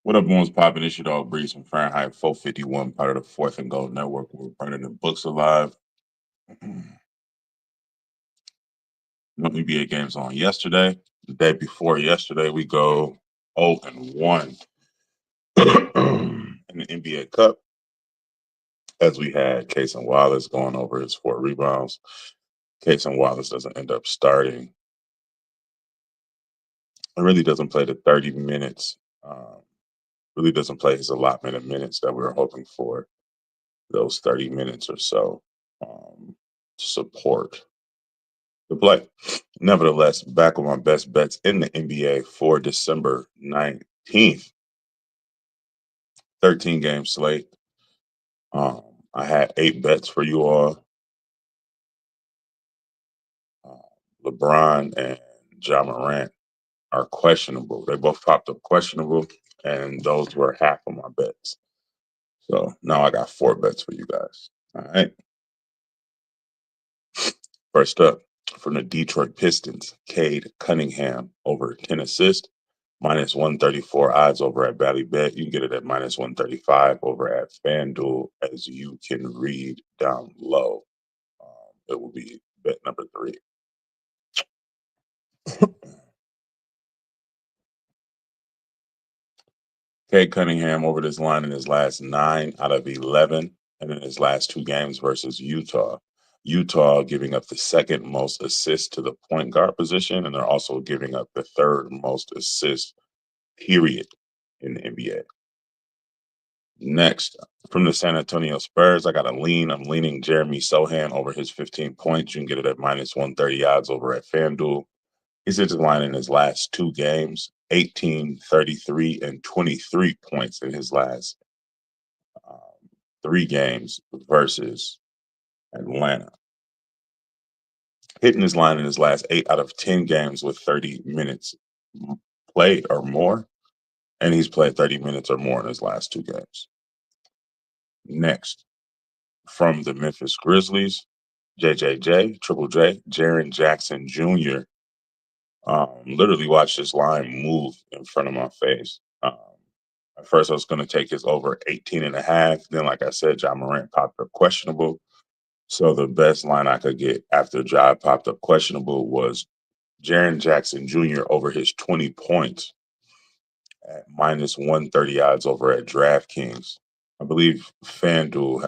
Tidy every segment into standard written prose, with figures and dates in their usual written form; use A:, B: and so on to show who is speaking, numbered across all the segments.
A: What up, one's popping? It's your dog Breeze from Fahrenheit 451, part of the Fourth and Gold Network. We're burning the books alive. No NBA games on yesterday. The day before yesterday, we go 0-1 in the NBA Cup as we had Cason Wallace going over his 4 rebounds. Cason Wallace doesn't end up starting. It really doesn't play the 30 minutes. Really doesn't play his allotment of minutes that we were hoping for. Those 30 minutes or so to support the play. Nevertheless, back on my best bets in the NBA for December 19th, 13 game slate. I had 8 bets for you all. Uh, LeBron and Ja Morant are questionable. They both popped up questionable, and those were half of my bets. So now I got 4 bets for you guys. All right. First up, from the Detroit Pistons, Cade Cunningham over 10 assists, minus 134 odds over at Bally Bet. You can get it at minus 135 over at FanDuel, as you can read down low. It will be bet number 3. Cade Cunningham over this line in his last 9 out of 11, and in his last 2 games versus Utah. Utah giving up the second most assists to the point guard position, and they're also giving up the third most assists, period, in the NBA. Next, from the San Antonio Spurs, I got a lean. I'm leaning Jeremy Sohan over his 15 points. You can get it at minus 130 odds over at FanDuel. He's hit the line in his last 2 games, 18, 33, and 23 points in his last 3 games versus Atlanta. Hitting his line in his last 8 out of 10 games with 30 minutes played or more, and he's played 30 minutes or more in his last 2 games. Next, from the Memphis Grizzlies, Triple J, Jaren Jackson Jr. Literally watched this line move in front of my face. At first, I was going to take his over 18 and a half. Then, like I said, Ja Morant popped up questionable. So the best line I could get after Ja popped up questionable was Jaren Jackson Jr. over his 20 points at minus 130 odds over at DraftKings. I believe FanDuel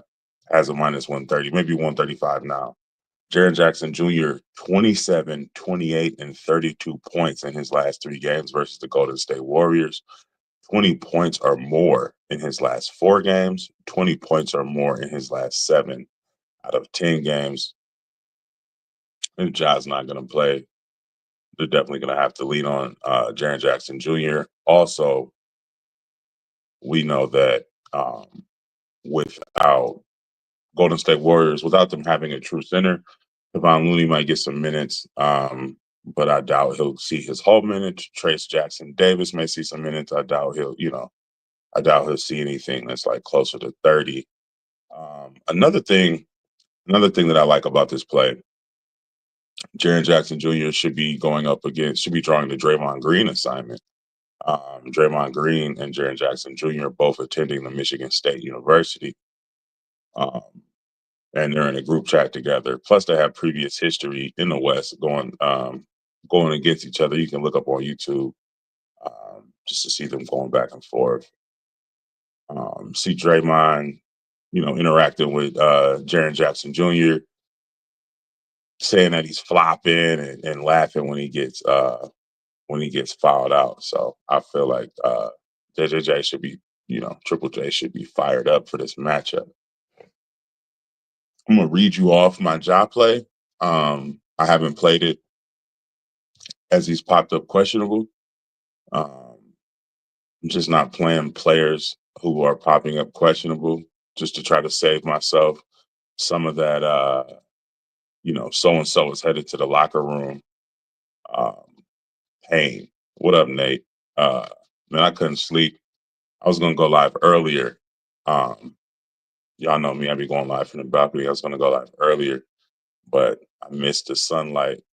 A: has a minus 130, maybe 135 now. Jaren Jackson Jr., 27, 28, and 32 points in his last 3 games versus the Golden State Warriors. 20 points or more in his last 4 games. 20 points or more in his last 7 out of 10 games. If Ja's not going to play, they're definitely going to have to lean on Jaren Jackson Jr. Also, we know that without Golden State Warriors, without them having a true center, Kevon Looney might get some minutes, but I doubt he'll see his whole minutes. Trace Jackson Davis may see some minutes. I doubt he'll see anything that's like closer to 30. Another thing that I like about this play, Jaren Jackson Jr. should be drawing the Draymond Green assignment. Draymond Green and Jaren Jackson Jr. both attending the Michigan State University. And they're in a group chat together. Plus, they have previous history in the West going against each other. You can look up on YouTube just to see them going back and forth. See Draymond, interacting with Jaren Jackson Jr., saying that he's flopping and laughing when he gets fouled out. So I feel like JJJ should be, Triple J should be fired up for this matchup. I'm gonna read you off my job play. I haven't played it as he's popped up questionable. I'm just not playing players who are popping up questionable just to try to save myself some of that. So and so is headed to the locker room. Pain. What up, Nate? Man, I couldn't sleep. I was gonna go live earlier. Um, y'all know me. I be going live from the balcony. I was gonna go live earlier, but I missed the sunlight.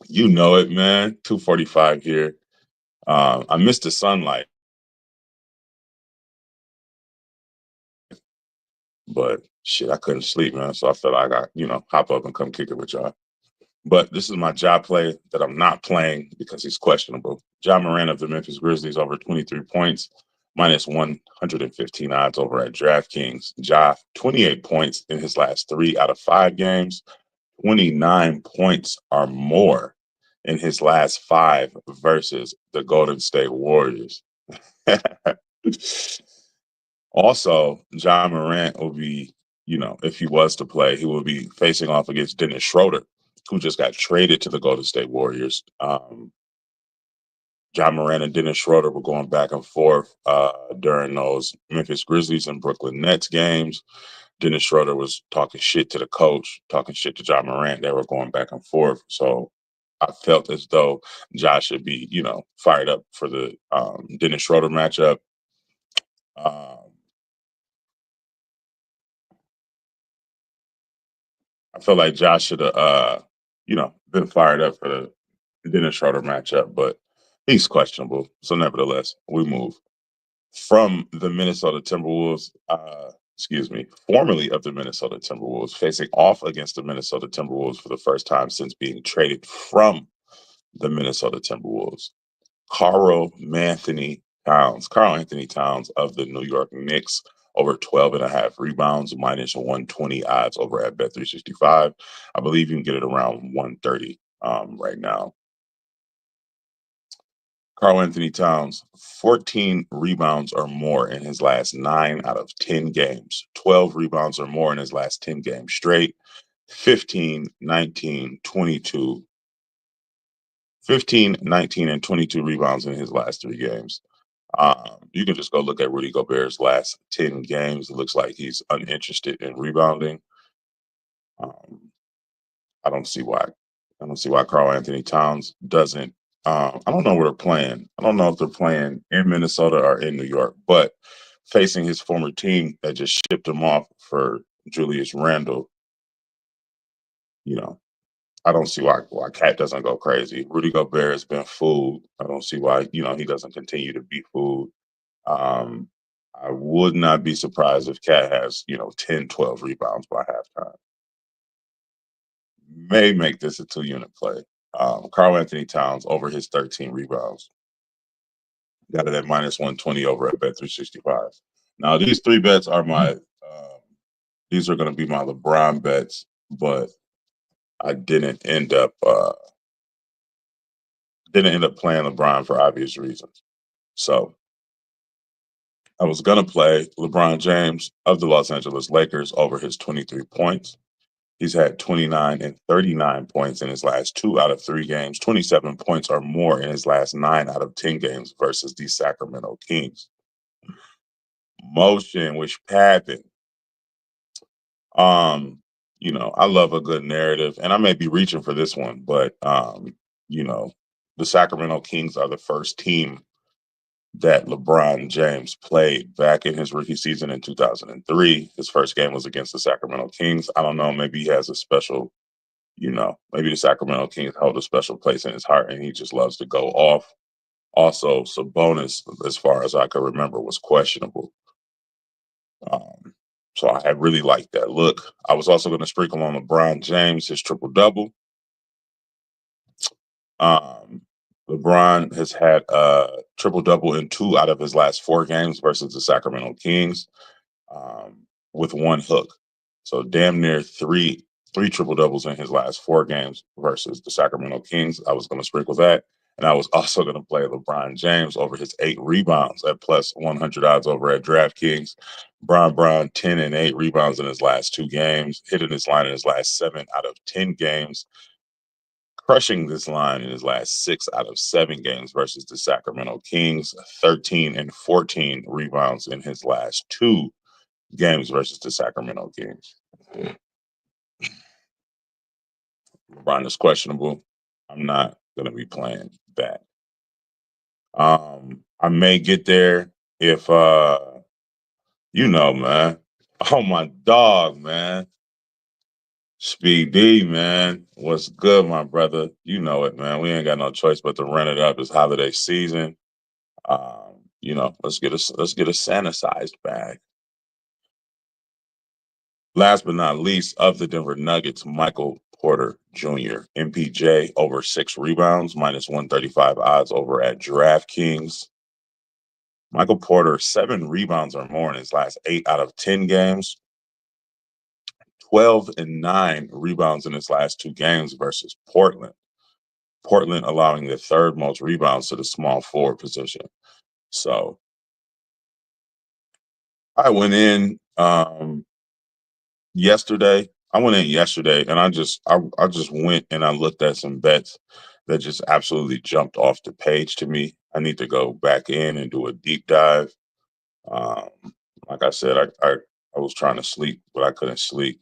A: You know it, man. 2:45 here. I missed the sunlight, but shit, I couldn't sleep, man. So I felt like I, hop up and come kick it with y'all. But this is my job play that I'm not playing because he's questionable. Ja Morant of the Memphis Grizzlies over 23 points, minus 115 odds over at DraftKings. Ja, 28 points in his last 3 out of 5 games, 29 points or more in his last 5 versus the Golden State Warriors. Also, Ja Morant will be, if he was to play, he will be facing off against Dennis Schroeder, who just got traded to the Golden State Warriors. Ja Morant and Dennis Schroeder were going back and forth during those Memphis Grizzlies and Brooklyn Nets games. Dennis Schroeder was talking shit to the coach, talking shit to Ja Morant. They were going back and forth. So I felt as though Ja should be, fired up for the Dennis Schroeder matchup. Um, I feel like Josh should have, been fired up for the Dennis Schroeder matchup, but he's questionable. So nevertheless, we move from the Minnesota Timberwolves. Formerly of the Minnesota Timberwolves, facing off against the Minnesota Timberwolves for the first time since being traded from the Minnesota Timberwolves. Carl Anthony Towns of the New York Knicks over 12 and a half rebounds, minus 120 odds over at Bet365. I believe you can get it around 130 right now. Carl Anthony Towns, 14 rebounds or more in his last 9 out of 10 games, 12 rebounds or more in his last 10 games straight, 15, 19, 22, 15, 19, and 22 rebounds in his last 3 games. You can just go look at Rudy Gobert's last 10 games. It looks like he's uninterested in rebounding. Um, I don't see why. I don't see why Carl Anthony Towns doesn't. I don't know where they're playing. I don't know if they're playing in Minnesota or in New York, but facing his former team that just shipped him off for Julius Randle, you know, I don't see why Cat doesn't go crazy. Rudy Gobert has been fooled. I don't see why he doesn't continue to be fooled. Um, I would not be surprised if Cat has 10, 12 rebounds by halftime. May make this a 2 unit play. Carl Anthony Towns over his 13 rebounds. Got it at minus 120 over at Bet365. Now, these 3 bets are these are going to be my LeBron bets, but I didn't end up playing LeBron for obvious reasons. So I was going to play LeBron James of the Los Angeles Lakers over his 23 points. He's had 29 and 39 points in his last 2 out of 3 games, 27 points or more in his last 9 out of 10 games versus the Sacramento Kings. Motion, which happened. I love a good narrative, and I may be reaching for this one, but you know, the Sacramento Kings are the first team that LeBron James played back in his rookie season in 2003. His first game was against the Sacramento Kings. I don't know, maybe he has a special, maybe the Sacramento Kings hold a special place in his heart and he just loves to go off. Also, Sabonis, as far as I can remember, was questionable. Um, so I really liked that look. I was also going to sprinkle on LeBron James, his triple double. Um, LeBron has had a triple double in 2 out of his last 4 games versus the Sacramento Kings, with 1 hook. So damn near three triple doubles in his last 4 games versus the Sacramento Kings. I was going to sprinkle that. And I was also going to play LeBron James over his 8 rebounds at plus 100 odds over at DraftKings. Brown, 10 and 8 rebounds in his last 2 games, hitting his line in his last 7 out of 10 games, crushing this line in his last 6 out of 7 games versus the Sacramento Kings, 13 and 14 rebounds in his last 2 games versus the Sacramento Kings. LeBron is questionable. I'm not going to be playing that. I may get there if, man. Oh, my dog, man. Speed D, man. What's good, my brother? You know it, man. We ain't got no choice but to run it up. It's holiday season. Let's get a Santa-sized bag. Last but not least, of the Denver Nuggets, Michael Porter Jr. MPJ over 6 rebounds, minus 135 odds over at DraftKings. Michael Porter, 7 rebounds or more in his last 8 out of 10 games. 12 and 9 rebounds in his last 2 games versus Portland. Portland allowing the third most rebounds to the small forward position. So I went in yesterday. I went in yesterday and I just went and I looked at some bets that just absolutely jumped off the page to me. I need to go back in and do a deep dive. Um, like I said, I was trying to sleep, but I couldn't sleep.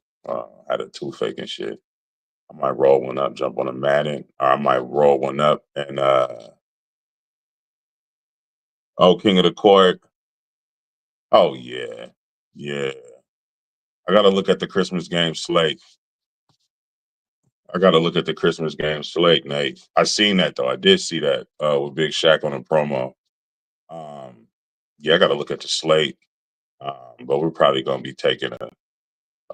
A: Had a toothache and shit. I might roll one up, jump on a Madden, or I might roll one up and King of the Court. Oh yeah. Yeah. I gotta look at the Christmas game slate. I gotta look at the Christmas game slate, Nate. I seen that though. I did see that with Big Shaq on the promo. Um yeah, I gotta look at the slate. But we're probably gonna be taking a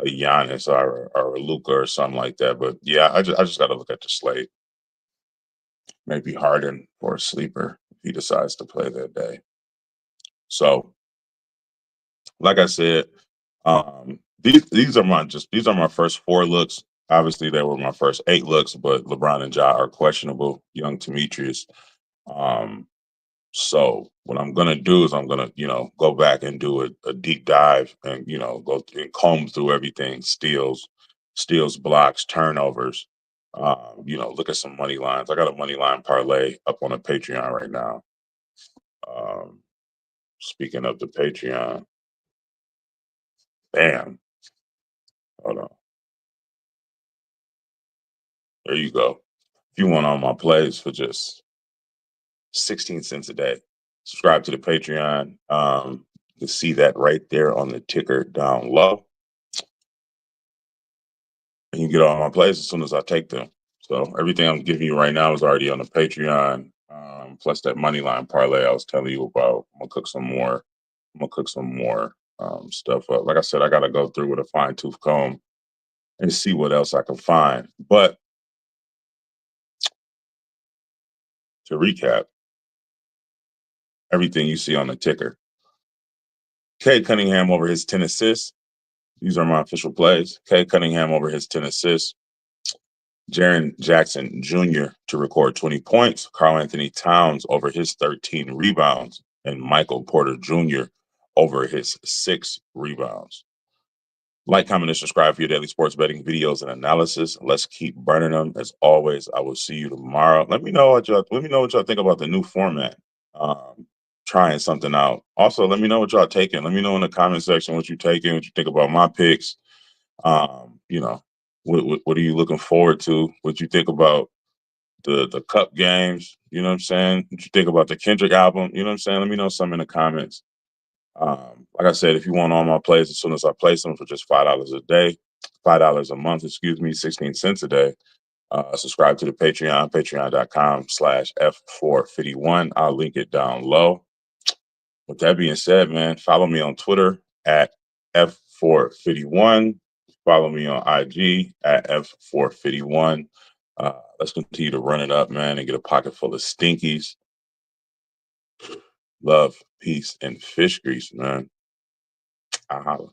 A: Giannis or a Luca or something like that. But yeah, I just gotta look at the slate. Maybe Harden for a sleeper if he decides to play that day. So like I said, these are my first 4 looks. Obviously, they were my first 8 looks, but LeBron and Ja are questionable. Young Demetrius. Um, so what I'm gonna do is I'm gonna go back and do a deep dive and go and comb through everything: steals, blocks, turnovers. Look at some money lines. I got a money line parlay up on a Patreon right now. Um, Speaking of the Patreon, bam, hold on. There you go. If you want all my plays for just 16 cents a day, subscribe to the Patreon. You see that right there on the ticker down low. And you get all my plays as soon as I take them. So everything I'm giving you right now is already on the Patreon. Plus that money line parlay I was telling you about. I'm gonna cook some more. I'm gonna cook some more stuff up. Like I said, I gotta go through with a fine tooth comb and see what else I can find. But to recap, everything you see on the ticker. Cade Cunningham over his 10 assists. These are my official plays. Cade Cunningham over his 10 assists. Jaren Jackson Jr. to record 20 points. Karl-Anthony Towns over his 13 rebounds. And Michael Porter Jr. over his 6 rebounds. Like, comment, and subscribe for your daily sports betting videos and analysis. Let's keep burning them. As always, I will see you tomorrow. Let me know what y'all think about the new format. Um, Trying something out. Also, let me know what y'all taking. Let me know in the comment section what you taking, what you think about my picks. Um, you know, what are you looking forward to? What you think about the cup games? You know what I'm saying? What you think about the Kendrick album? You know what I'm saying? Let me know some in the comments. Like I said, if you want all my plays as soon as I place them for just $5 a day, $5 a month, 16 cents a day. Subscribe to the Patreon, patreon.com/F451. I'll link it down low. With that being said, man, follow me on Twitter at F451. Follow me on IG at F451. Let's continue to run it up, man, and get a pocket full of stinkies. Love, peace, and fish grease, man. I holla.